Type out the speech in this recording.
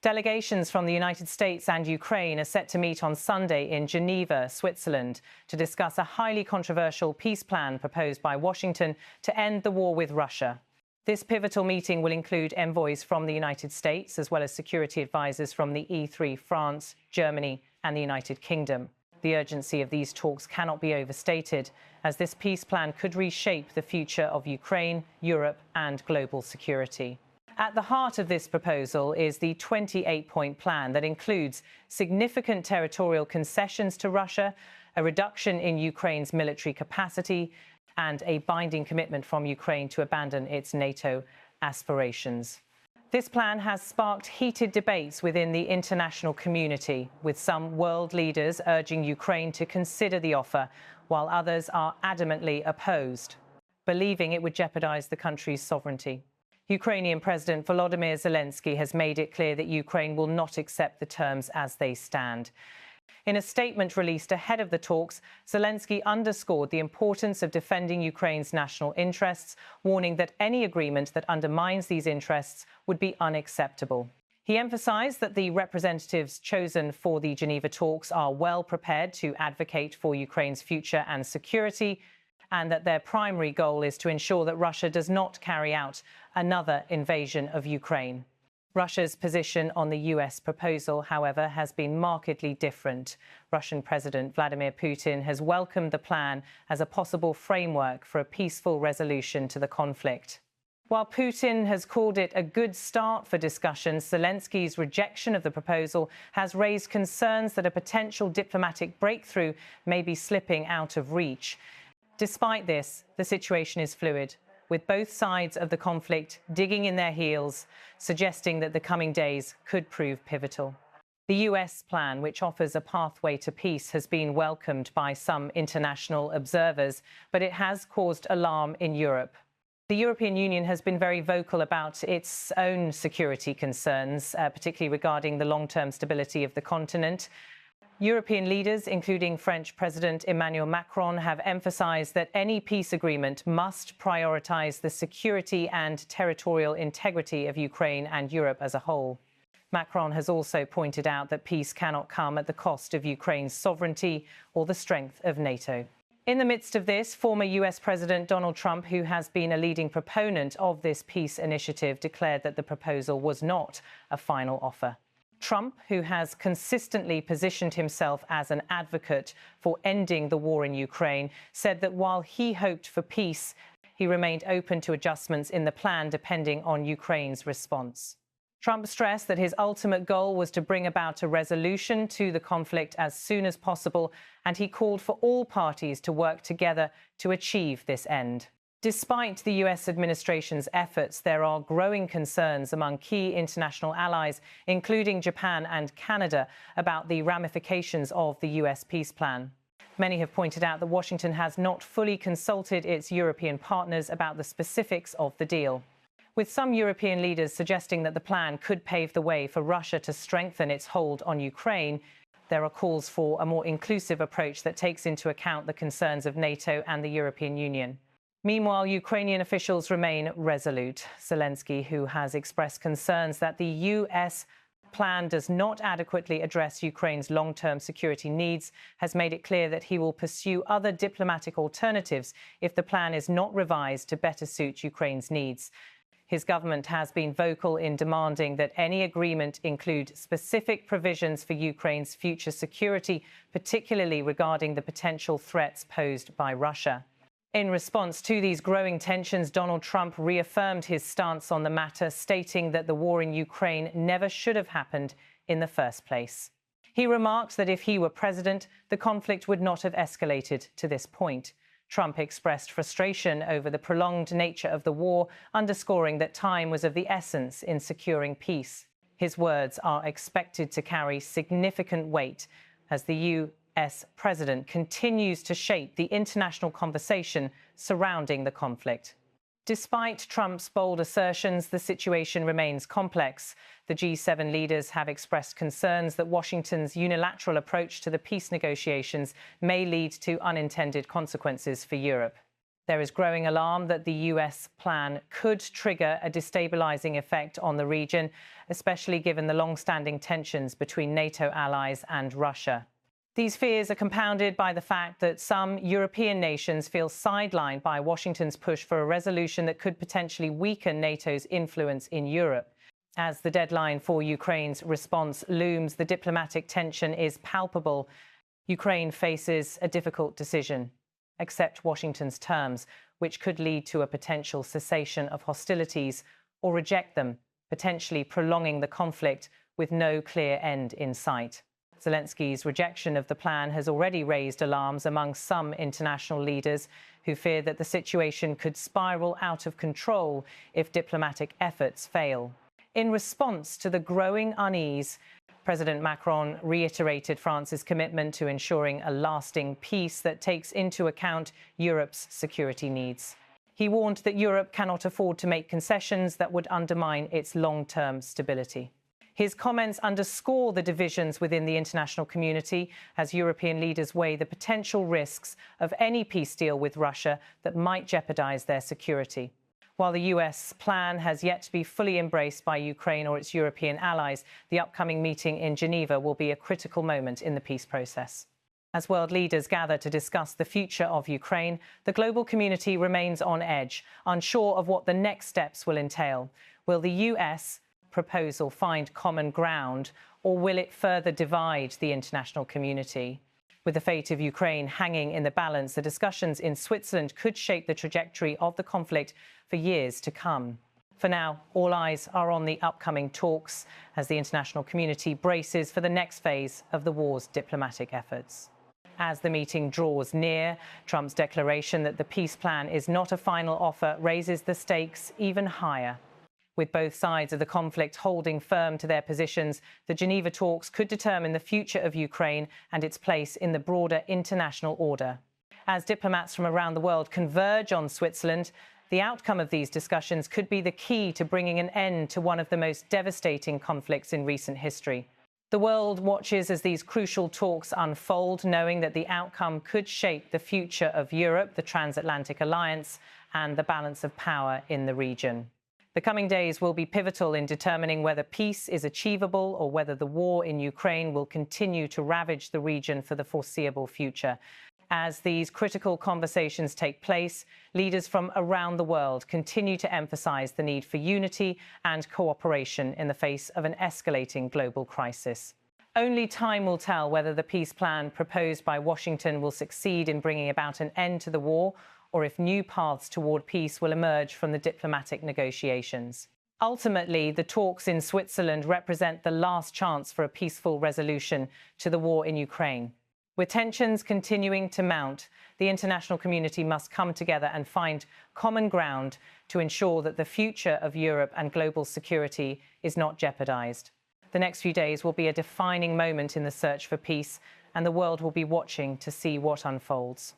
Delegations from the United States and Ukraine are set to meet on Sunday in Geneva, Switzerland, to discuss a highly controversial peace plan proposed by Washington to end the war with Russia. This pivotal meeting will include envoys from the United States, as well as security advisors from the E3, France, Germany and the United Kingdom. The urgency of these talks cannot be overstated, as this peace plan could reshape the future of Ukraine, Europe and global security. At the heart of this proposal is the 28-point plan that includes significant territorial concessions to Russia, a reduction in Ukraine's military capacity, and a binding commitment from Ukraine to abandon its NATO aspirations. This plan has sparked heated debates within the international community, with some world leaders urging Ukraine to consider the offer, while others are adamantly opposed, believing it would jeopardize the country's sovereignty. Ukrainian President Volodymyr Zelensky has made it clear that Ukraine will not accept the terms as they stand. In a statement released ahead of the talks, Zelensky underscored the importance of defending Ukraine's national interests, warning that any agreement that undermines these interests would be unacceptable. He emphasized that the representatives chosen for the Geneva talks are well prepared to advocate for Ukraine's future and security, and that their primary goal is to ensure that Russia does not carry out another invasion of Ukraine. Russia's position on the US proposal, however, has been markedly different. Russian President Vladimir Putin has welcomed the plan as a possible framework for a peaceful resolution to the conflict. While Putin has called it a good start for discussions, Zelensky's rejection of the proposal has raised concerns that a potential diplomatic breakthrough may be slipping out of reach. Despite this, the situation is fluid, with both sides of the conflict digging in their heels, suggesting that the coming days could prove pivotal. The US plan, which offers a pathway to peace, has been welcomed by some international observers, but it has caused alarm in Europe. The European Union has been very vocal about its own security concerns, particularly regarding the long-term stability of the continent. European leaders, including French President Emmanuel Macron, have emphasized that any peace agreement must prioritize the security and territorial integrity of Ukraine and Europe as a whole. Macron has also pointed out that peace cannot come at the cost of Ukraine's sovereignty or the strength of NATO. In the midst of this, former US President Donald Trump, who has been a leading proponent of this peace initiative, declared that the proposal was not a final offer. Trump, who has consistently positioned himself as an advocate for ending the war in Ukraine, said that while he hoped for peace, he remained open to adjustments in the plan depending on Ukraine's response. Trump stressed that his ultimate goal was to bring about a resolution to the conflict as soon as possible, and he called for all parties to work together to achieve this end. Despite the US administration's efforts, there are growing concerns among key international allies, including Japan and Canada, about the ramifications of the US peace plan. Many have pointed out that Washington has not fully consulted its European partners about the specifics of the deal, with some European leaders suggesting that the plan could pave the way for Russia to strengthen its hold on Ukraine. There are calls for a more inclusive approach that takes into account the concerns of NATO and the European Union. Meanwhile, Ukrainian officials remain resolute. Zelensky, who has expressed concerns that the US plan does not adequately address Ukraine's long-term security needs, has made it clear that he will pursue other diplomatic alternatives if the plan is not revised to better suit Ukraine's needs. His government has been vocal in demanding that any agreement include specific provisions for Ukraine's future security, particularly regarding the potential threats posed by Russia. In response to these growing tensions, Donald Trump reaffirmed his stance on the matter, stating that the war in Ukraine never should have happened in the first place. He remarked that if he were president, the conflict would not have escalated to this point. Trump expressed frustration over the prolonged nature of the war, underscoring that time was of the essence in securing peace. His words are expected to carry significant weight as the US president continues to shape the international conversation surrounding the conflict. Despite Trump's bold assertions, the situation remains complex. The G7 leaders have expressed concerns that Washington's unilateral approach to the peace negotiations may lead to unintended consequences for Europe. There is growing alarm that the US plan could trigger a destabilizing effect on the region, especially given the long-standing tensions between NATO allies and Russia. These fears are compounded by the fact that some European nations feel sidelined by Washington's push for a resolution that could potentially weaken NATO's influence in Europe. As the deadline for Ukraine's response looms, the diplomatic tension is palpable. Ukraine faces a difficult decision: accept Washington's terms, which could lead to a potential cessation of hostilities, or reject them, potentially prolonging the conflict with no clear end in sight. Zelensky's rejection of the plan has already raised alarms among some international leaders who fear that the situation could spiral out of control if diplomatic efforts fail. In response to the growing unease, President Macron reiterated France's commitment to ensuring a lasting peace that takes into account Europe's security needs. He warned that Europe cannot afford to make concessions that would undermine its long-term stability. His comments underscore the divisions within the international community as European leaders weigh the potential risks of any peace deal with Russia that might jeopardize their security. While the US plan has yet to be fully embraced by Ukraine or its European allies, the upcoming meeting in Geneva will be a critical moment in the peace process. As world leaders gather to discuss the future of Ukraine, the global community remains on edge, unsure of what the next steps will entail. Will the US proposal find common ground, or will it further divide the international community? With the fate of Ukraine hanging in the balance, the discussions in Switzerland could shape the trajectory of the conflict for years to come. For now, all eyes are on the upcoming talks as the international community braces for the next phase of the war's diplomatic efforts. As the meeting draws near, Trump's declaration that the peace plan is not a final offer raises the stakes even higher. With both sides of the conflict holding firm to their positions, the Geneva talks could determine the future of Ukraine and its place in the broader international order. As diplomats from around the world converge on Switzerland, the outcome of these discussions could be the key to bringing an end to one of the most devastating conflicts in recent history. The world watches as these crucial talks unfold, knowing that the outcome could shape the future of Europe, the transatlantic alliance, and the balance of power in the region. The coming days will be pivotal in determining whether peace is achievable or whether the war in Ukraine will continue to ravage the region for the foreseeable future. As these critical conversations take place, leaders from around the world continue to emphasize the need for unity and cooperation in the face of an escalating global crisis. Only time will tell whether the peace plan proposed by Washington will succeed in bringing about an end to the war, or if new paths toward peace will emerge from the diplomatic negotiations. Ultimately, the talks in Switzerland represent the last chance for a peaceful resolution to the war in Ukraine. With tensions continuing to mount, the international community must come together and find common ground to ensure that the future of Europe and global security is not jeopardized. The next few days will be a defining moment in the search for peace, and the world will be watching to see what unfolds.